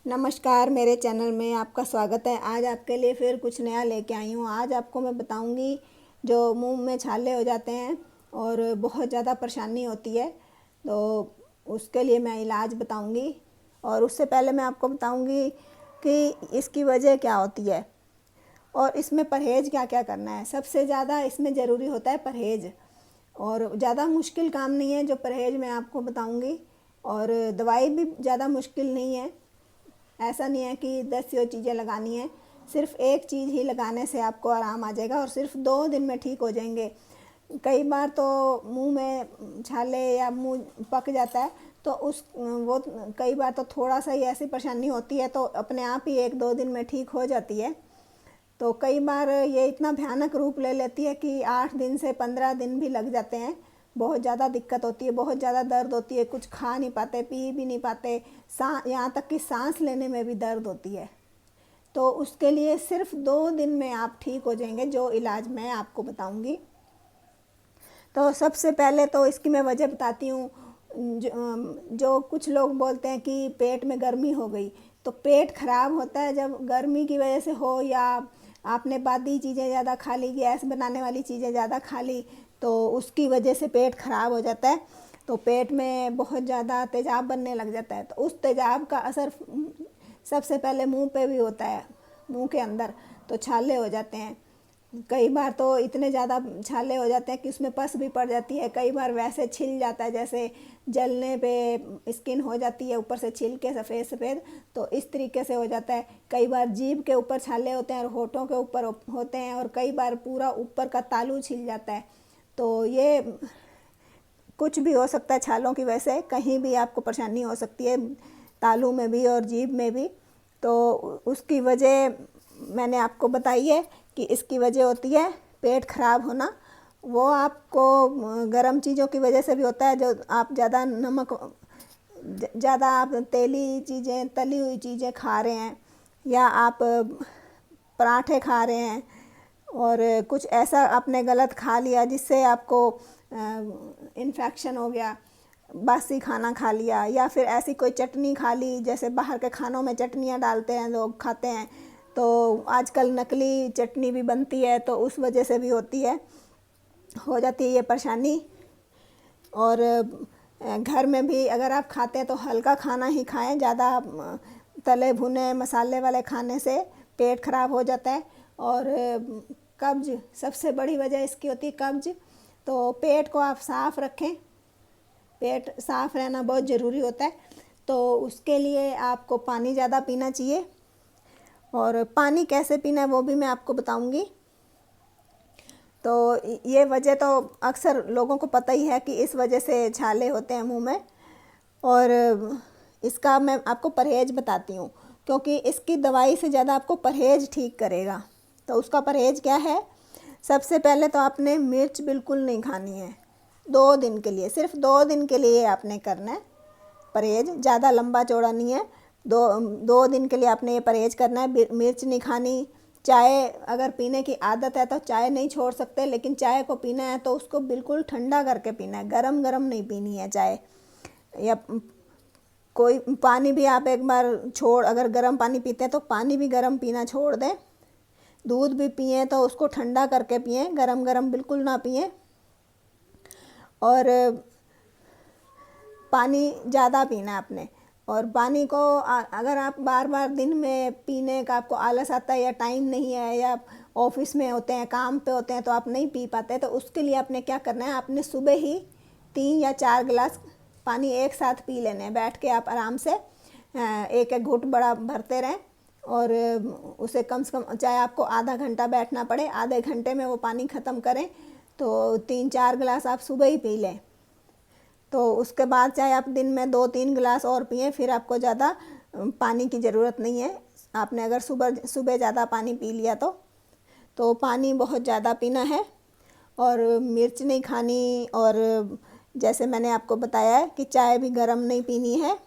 नमस्कार, मेरे चैनल में आपका स्वागत है। आज आपके लिए फिर कुछ नया लेके आई हूँ। आज आपको मैं बताऊँगी जो मुंह में छाले हो जाते हैं और बहुत ज़्यादा परेशानी होती है, तो उसके लिए मैं इलाज बताऊँगी। और उससे पहले मैं आपको बताऊँगी कि इसकी वजह क्या होती है और इसमें परहेज़ क्या क्या करना है। सबसे ज़्यादा इसमें ज़रूरी होता है परहेज़, और ज़्यादा मुश्किल काम नहीं है जो परहेज़ मैं आपको बताऊँगी, और दवाई भी ज़्यादा मुश्किल नहीं है। ऐसा नहीं है कि 10 यो चीज़ें लगानी है, सिर्फ एक चीज़ ही लगाने से आपको आराम आ जाएगा और सिर्फ 2 दिन में ठीक हो जाएंगे। कई बार तो मुंह में छाले या मुंह पक जाता है, तो उस वो कई बार तो थोड़ा सा ही ऐसी परेशानी होती है तो अपने आप ही 1-2 दिन में ठीक हो जाती है। तो कई बार ये इतना भयानक रूप ले लेती है कि 8 दिन से 15 दिन भी लग जाते हैं। बहुत ज़्यादा दिक्कत होती है, बहुत ज़्यादा दर्द होती है, कुछ खा नहीं पाते, पी भी नहीं पाते, यहाँ तक कि सांस लेने में भी दर्द होती है। तो उसके लिए सिर्फ 2 दिन में आप ठीक हो जाएंगे, जो इलाज मैं आपको बताऊंगी। तो सबसे पहले तो इसकी मैं वजह बताती हूँ। जो कुछ लोग बोलते हैं कि पेट में गर्मी हो गई, तो पेट खराब होता है जब गर्मी की वजह से हो, या आपने बादी चीज़ें ज़्यादा खा ली, गैस बनाने वाली चीज़ें ज़्यादा खा ली, तो उसकी वजह से पेट खराब हो जाता है। तो पेट में बहुत ज़्यादा तेज़ाब बनने लग जाता है, तो उस तेज़ाब का असर सबसे पहले मुंह पे भी होता है, मुंह के अंदर, तो छाले हो जाते हैं। कई बार तो इतने ज़्यादा छाले हो जाते हैं कि उसमें पस भी पड़ जाती है। कई बार वैसे छिल जाता है, जैसे जलने पे स्किन हो जाती है ऊपर से छिल के सफ़ेद सफ़ेद, तो इस तरीके से हो जाता है। कई बार जीभ के ऊपर छाले होते हैं और होठों के ऊपर होते हैं, और कई बार पूरा ऊपर का तालू छिल जाता है। तो ये कुछ भी हो सकता है, छालों की वजह से कहीं भी आपको परेशानी हो सकती है, तालू में भी और जीभ में भी। तो उसकी वजह मैंने आपको बताई है कि इसकी वजह होती है पेट खराब होना। वो आपको गर्म चीज़ों की वजह से भी होता है, जो आप ज़्यादा नमक, ज़्यादा आप तेली चीज़ें, तली हुई चीज़ें खा रहे हैं, या आप पराठे खा रहे हैं और कुछ ऐसा आपने गलत खा लिया जिससे आपको इन्फेक्शन हो गया, बासी खाना खा लिया, या फिर ऐसी कोई चटनी खा ली, जैसे बाहर के खानों में चटनियाँ डालते हैं लोग, खाते हैं, तो आजकल नकली चटनी भी बनती है, तो उस वजह से भी हो जाती है ये परेशानी। और घर में भी अगर आप खाते हैं तो हल्का खाना ही खाएं, ज़्यादा तले भुने मसाले वाले खाने से पेट खराब हो जाता है। और कब्ज, सबसे बड़ी वजह इसकी होती है कब्ज। तो पेट को आप साफ़ रखें, पेट साफ़ रहना बहुत ज़रूरी होता है। तो उसके लिए आपको पानी ज़्यादा पीना चाहिए, और पानी कैसे पीना है वो भी मैं आपको बताऊंगी। तो ये वजह तो अक्सर लोगों को पता ही है कि इस वजह से छाले होते हैं मुंह में, और इसका मैं आपको परहेज़ बताती हूँ, क्योंकि इसकी दवाई से ज़्यादा आपको परहेज़ ठीक करेगा। तो उसका परहेज़ क्या है? सबसे पहले तो आपने मिर्च बिल्कुल नहीं खानी है 2 दिन के लिए, सिर्फ 2 दिन के लिए आपने करना है परहेज़, ज़्यादा लंबा चौड़ा नहीं है। 2 दिन के लिए आपने ये परहेज़ करना है। मिर्च नहीं खानी। चाय अगर पीने की आदत है तो चाय नहीं छोड़ सकते, लेकिन चाय को पीना है तो उसको बिल्कुल ठंडा करके पीना है, गरम गरम नहीं पीनी है चाय। या कोई पानी भी आप एक बार अगर गर्म पानी पीते हैं तो पानी भी गर्म पीना छोड़ दें। दूध भी पिए तो उसको ठंडा करके पिए, गरम गरम बिल्कुल ना पिए। और पानी ज़्यादा पीना है आपने। और पानी को अगर आप बार बार दिन में पीने का आपको आलस आता है, या टाइम नहीं है, या ऑफिस में होते हैं, काम पे होते हैं, तो आप नहीं पी पाते, तो उसके लिए आपने क्या करना है, आपने सुबह ही 3 या 4 गिलास पानी एक साथ पी लेने हैं। बैठ के आप आराम से एक एक घूंट बड़ा भरते रहें, और उसे कम से कम, चाहे आपको आधा घंटा बैठना पड़े, आधे घंटे में वो पानी ख़त्म करें। तो 3-4 गिलास आप सुबह ही पी लें। तो उसके बाद चाहे आप दिन में 2-3 गिलास और पिएं, फिर आपको ज़्यादा पानी की ज़रूरत नहीं है। आपने अगर सुबह ज़्यादा पानी पी लिया तो पानी बहुत ज़्यादा पीना है। और मिर्च नहीं खानी, और जैसे मैंने आपको बताया है कि चाय भी गर्म नहीं पीनी है।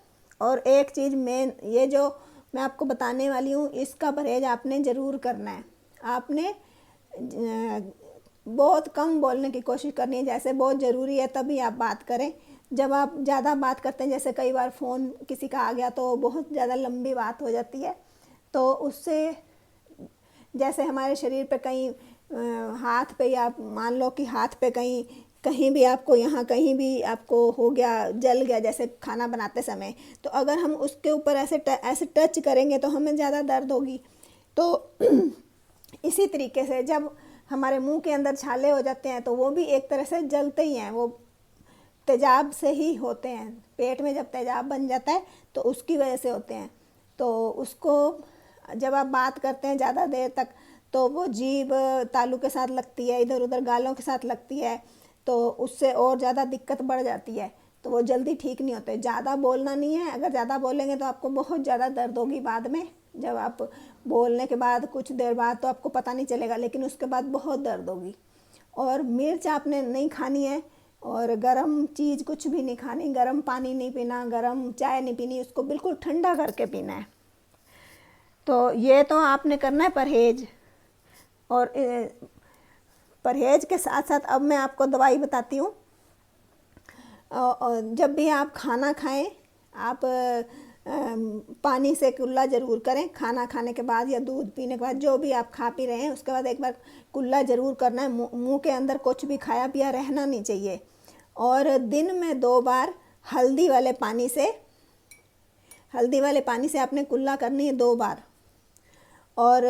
और एक चीज़ मेन, ये जो मैं आपको बताने वाली हूँ, इसका परहेज़ आपने ज़रूर करना है। आपने बहुत कम बोलने की कोशिश करनी है, जैसे बहुत ज़रूरी है तभी आप बात करें। जब आप ज़्यादा बात करते हैं, जैसे कई बार फ़ोन किसी का आ गया तो बहुत ज़्यादा लंबी बात हो जाती है, तो उससे जैसे हमारे शरीर पे कहीं हाथ पे, या मान लो कि हाथ पे कहीं कहीं भी आपको, यहाँ कहीं भी आपको हो गया, जल गया जैसे खाना बनाते समय, तो अगर हम उसके ऊपर ऐसे टच करेंगे तो हमें ज़्यादा दर्द होगी। तो इसी तरीके से जब हमारे मुंह के अंदर छाले हो जाते हैं तो वो भी एक तरह से जलते ही हैं, वो तेजाब से ही होते हैं। पेट में जब तेजाब बन जाता है तो उसकी वजह से होते हैं। तो उसको जब आप बात करते हैं ज़्यादा देर तक तो वो जीभ तालू के साथ लगती है, इधर उधर गालों के साथ लगती है, तो उससे और ज़्यादा दिक्कत बढ़ जाती है। तो वो जल्दी ठीक नहीं होते। ज़्यादा बोलना नहीं है, अगर ज़्यादा बोलेंगे तो आपको बहुत ज़्यादा दर्द होगी बाद में। जब आप बोलने के बाद कुछ देर बाद तो आपको पता नहीं चलेगा, लेकिन उसके बाद बहुत दर्द होगी। और मिर्च आपने नहीं खानी है, और गरम चीज़ कुछ भी नहीं खानी, गरम पानी नहीं पीना, गरम चाय नहीं पीनी, उसको बिल्कुल ठंडा करके पीना है। तो ये तो आपने करना है परहेज। और परहेज के साथ साथ अब मैं आपको दवाई बताती हूँ। जब भी आप खाना खाएं, आप पानी से कुल्ला ज़रूर करें। खाना खाने के बाद या दूध पीने के बाद, जो भी आप खा पी रहे हैं उसके बाद एक बार कुल्ला ज़रूर करना है। मुंह के अंदर कुछ भी खाया पिया रहना नहीं चाहिए। और दिन में 2 बार हल्दी वाले पानी से आपने कुल्ला करनी है 2 बार। और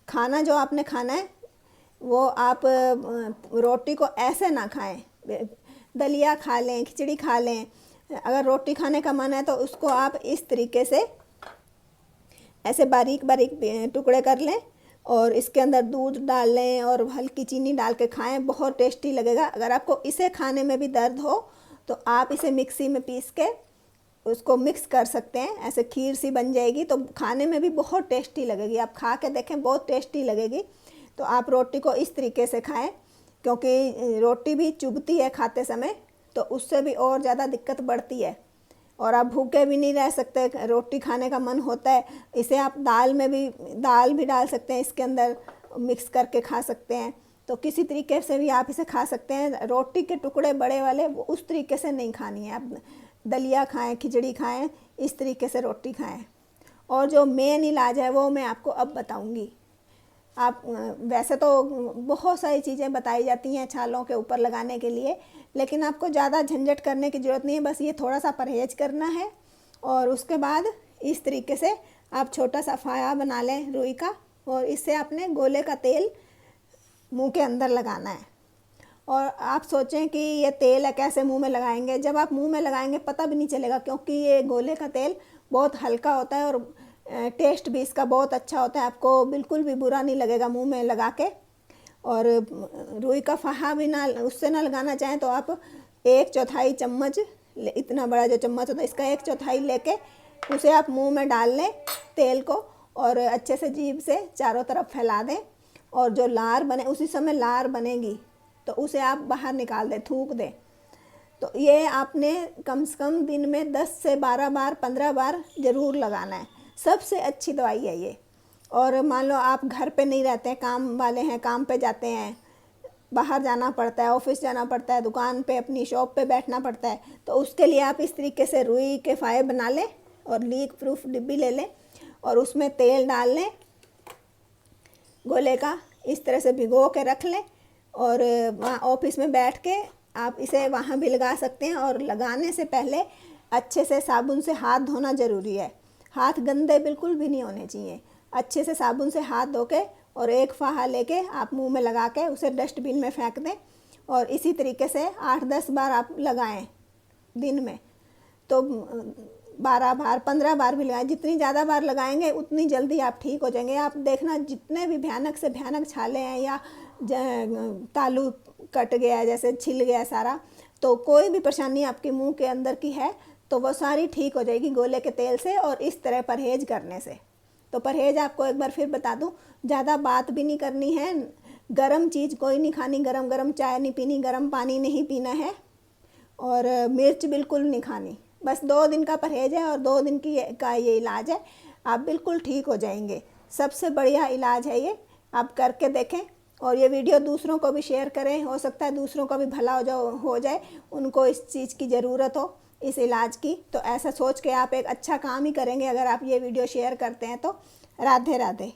खाना जो आपने खाना है वो आप रोटी को ऐसे ना खाएं, दलिया खा लें, खिचड़ी खा लें। अगर रोटी खाने का मन है तो उसको आप इस तरीके से ऐसे बारीक बारीक टुकड़े कर लें और इसके अंदर दूध डाल लें और हल्की चीनी डाल के खाएं, बहुत टेस्टी लगेगा। अगर आपको इसे खाने में भी दर्द हो तो आप इसे मिक्सी में पीस के उसको मिक्स कर सकते हैं, ऐसे खीर सी बन जाएगी, तो खाने में भी बहुत टेस्टी लगेगी। आप खा के देखें, बहुत टेस्टी लगेगी। तो आप रोटी को इस तरीके से खाएं, क्योंकि रोटी भी चुभती है खाते समय, तो उससे भी और ज़्यादा दिक्कत बढ़ती है। और आप भूखे भी नहीं रह सकते, रोटी खाने का मन होता है। इसे आप दाल भी डाल सकते हैं, इसके अंदर मिक्स करके खा सकते हैं। तो किसी तरीके से भी आप इसे खा सकते हैं। रोटी के टुकड़े बड़े वाले उस तरीके से नहीं खानी है, आप दलिया खाएं, खिचड़ी खाएं, इस तरीके से रोटी खाएं। और जो मेन इलाज है वो मैं आपको अब बताऊंगी। आप वैसे तो बहुत सारी चीज़ें बताई जाती हैं छालों के ऊपर लगाने के लिए, लेकिन आपको ज़्यादा झंझट करने की ज़रूरत नहीं है। बस ये थोड़ा सा परहेज करना है और उसके बाद इस तरीके से आप छोटा सा फाया बना लें रुई का, और इससे आपने गोले का तेल मुंह के अंदर लगाना है। और आप सोचें कि ये तेल है, कैसे मुंह में लगाएंगे। जब आप मुंह में लगाएंगे पता भी नहीं चलेगा, क्योंकि ये गोले का तेल बहुत हल्का होता है और टेस्ट भी इसका बहुत अच्छा होता है। आपको बिल्कुल भी बुरा नहीं लगेगा मुंह में लगा के। और रुई का फहा भी ना, उससे ना लगाना चाहें तो आप 1/4 चम्मच, इतना बड़ा जो चम्मच होता है इसका 1/4 लेके उसे आप मुंह में डाल लें तेल को, और अच्छे से जीभ से चारों तरफ फैला दें। और जो लार बने, उसी समय लार बनेगी तो उसे आप बाहर निकाल दें, थूक दें। तो ये आपने कम से कम दिन में 10 से 12 बार, 15 बार ज़रूर लगाना है। सबसे अच्छी दवाई है ये। और मान लो आप घर पे नहीं रहते हैं, काम वाले हैं, काम पे जाते हैं, बाहर जाना पड़ता है, ऑफिस जाना पड़ता है, दुकान पे अपनी शॉप पे बैठना पड़ता है, तो उसके लिए आप इस तरीके से रुई के फाये बना लें और लीक प्रूफ डिब्बी ले लें और उसमें तेल डाल लें गोले का, इस तरह से भिगो के रख लें। और वहाँ ऑफिस में बैठ के आप इसे वहाँ भी लगा सकते हैं। और लगाने से पहले अच्छे से साबुन से हाथ धोना ज़रूरी है। हाथ गंदे बिल्कुल भी नहीं होने चाहिए। अच्छे से साबुन से हाथ धो के और एक फाहा लेके आप मुंह में लगा के उसे डस्टबिन में फेंक दें। और इसी तरीके से 8-10 बार आप लगाएं दिन में, तो 12 बार, 15 बार भी लगाएं। जितनी ज़्यादा बार लगाएंगे उतनी जल्दी आप ठीक हो जाएंगे। आप देखना, जितने भी भयानक से भयानक छाले हैं या तालू कट गया, जैसे छिल गया सारा, तो कोई भी परेशानी आपके मुंह के अंदर की है तो वो सारी ठीक हो जाएगी गोले के तेल से और इस तरह परहेज करने से। तो परहेज आपको एक बार फिर बता दूं, ज़्यादा बात भी नहीं करनी है, गरम चीज़ कोई नहीं खानी, गरम गरम चाय नहीं पीनी, गरम पानी नहीं पीना है, और मिर्च बिल्कुल नहीं खानी। बस 2 दिन का परहेज है और 2 दिन का ये इलाज है, आप बिल्कुल ठीक हो जाएंगे। सबसे बढ़िया इलाज है ये, आप करके देखें और ये वीडियो दूसरों को भी शेयर करें, हो सकता है दूसरों का भी भला हो जाए, उनको इस चीज़ की ज़रूरत हो, इस इलाज की। तो ऐसा सोच के आप एक अच्छा काम ही करेंगे अगर आप ये वीडियो शेयर करते हैं तो। राधे राधे।